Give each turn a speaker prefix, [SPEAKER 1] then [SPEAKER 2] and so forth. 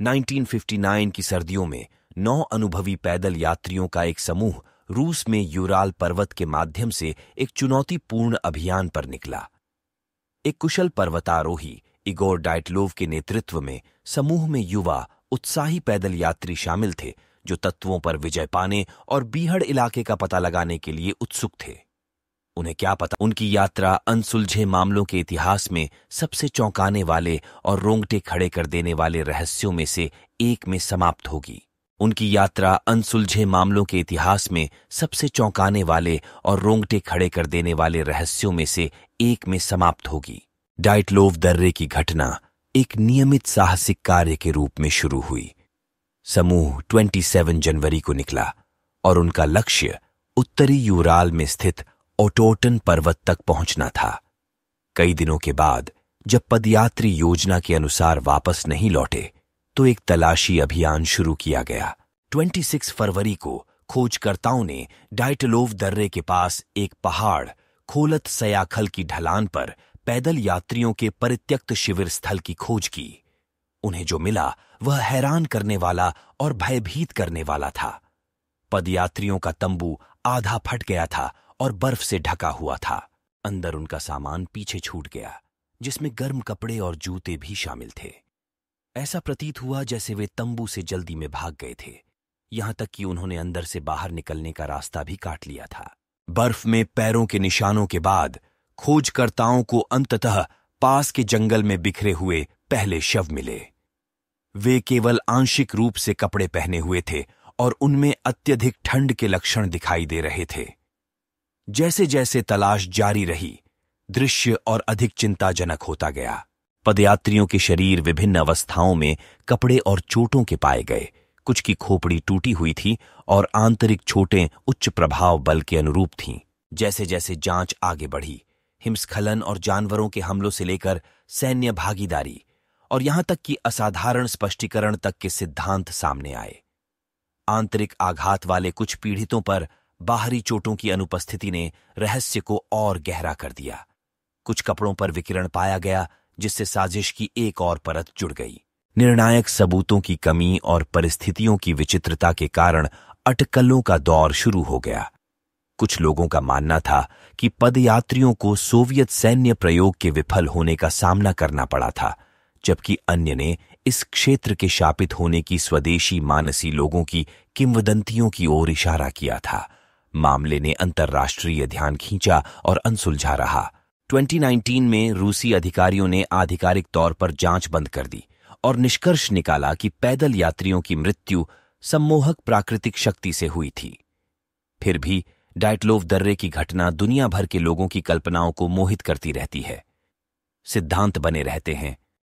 [SPEAKER 1] 1959 की सर्दियों में 9 अनुभवी पैदल यात्रियों का एक समूह रूस में यूराल पर्वत के माध्यम से एक चुनौतीपूर्ण अभियान पर निकला। एक कुशल पर्वतारोही इगोर डाइटलोव के नेतृत्व में समूह में युवा उत्साही पैदल यात्री शामिल थे जो तत्वों पर विजय पाने और बीहड़ इलाके का पता लगाने के लिए उत्सुक थे। उन्हें क्या पता, उनकी यात्रा अनसुलझे मामलों के इतिहास में सबसे चौंकाने वाले और रोंगटे खड़े कर देने वाले रहस्यों में से एक में समाप्त होगी। उनकी यात्रा अनसुलझे मामलों के इतिहास में सबसे चौंकाने वाले और रोंगटे खड़े कर देने वाले रहस्यों में से एक में समाप्त होगी। डाइटलोव दर्रे की घटना एक नियमित साहसिक कार्य के रूप में शुरू हुई। समूह 27 जनवरी को निकला और उनका लक्ष्य उत्तरी यूराल में स्थित ओटोटन पर्वत तक पहुंचना था। कई दिनों के बाद जब पदयात्री योजना के अनुसार वापस नहीं लौटे तो एक तलाशी अभियान शुरू किया गया। 26 फरवरी को खोजकर्ताओं ने डाइटलोव दर्रे के पास एक पहाड़ खोलत सयाखल की ढलान पर पैदल यात्रियों के परित्यक्त शिविर स्थल की खोज की। उन्हें जो मिला वह हैरान करने वाला और भयभीत करने वाला था। पदयात्रियों का तंबू आधा फट गया था और बर्फ से ढका हुआ था। अंदर उनका सामान पीछे छूट गया, जिसमें गर्म कपड़े और जूते भी शामिल थे। ऐसा प्रतीत हुआ जैसे वे तंबू से जल्दी में भाग गए थे, यहां तक कि उन्होंने अंदर से बाहर निकलने का रास्ता भी काट लिया था। बर्फ में पैरों के निशानों के बाद खोजकर्ताओं को अंततः पास के जंगल में बिखरे हुए पहले शव मिले। वे केवल आंशिक रूप से कपड़े पहने हुए थे और उनमें अत्यधिक ठंड के लक्षण दिखाई दे रहे थे। जैसे जैसे तलाश जारी रही, दृश्य और अधिक चिंताजनक होता गया। पदयात्रियों के शरीर विभिन्न अवस्थाओं में कपड़े और चोटों के पाए गए। कुछ की खोपड़ी टूटी हुई थी और आंतरिक चोटें उच्च प्रभाव बल के अनुरूप थीं। जैसे जैसे जांच आगे बढ़ी, हिमस्खलन और जानवरों के हमलों से लेकर सैन्य भागीदारी और यहां तक कि असाधारण स्पष्टीकरण तक के सिद्धांत सामने आए। आंतरिक आघात वाले कुछ पीड़ितों पर बाहरी चोटों की अनुपस्थिति ने रहस्य को और गहरा कर दिया। कुछ कपड़ों पर विकिरण पाया गया, जिससे साजिश की एक और परत जुड़ गई। निर्णायक सबूतों की कमी और परिस्थितियों की विचित्रता के कारण अटकलों का दौर शुरू हो गया। कुछ लोगों का मानना था कि पदयात्रियों को सोवियत सैन्य प्रयोग के विफल होने का सामना करना पड़ा था, जबकि अन्य ने इस क्षेत्र के शापित होने की स्वदेशी मानसी लोगों की किंवदंतियों की ओर इशारा किया था। मामले ने अंतर्राष्ट्रीय ध्यान खींचा और अनसुलझा रहा। 2019 में रूसी अधिकारियों ने आधिकारिक तौर पर जांच बंद कर दी और निष्कर्ष निकाला कि पैदल यात्रियों की मृत्यु सम्मोहक प्राकृतिक शक्ति से हुई थी। फिर भी डाइटलोव दर्रे की घटना दुनिया भर के लोगों की कल्पनाओं को मोहित करती रहती है। सिद्धांत बने रहते हैं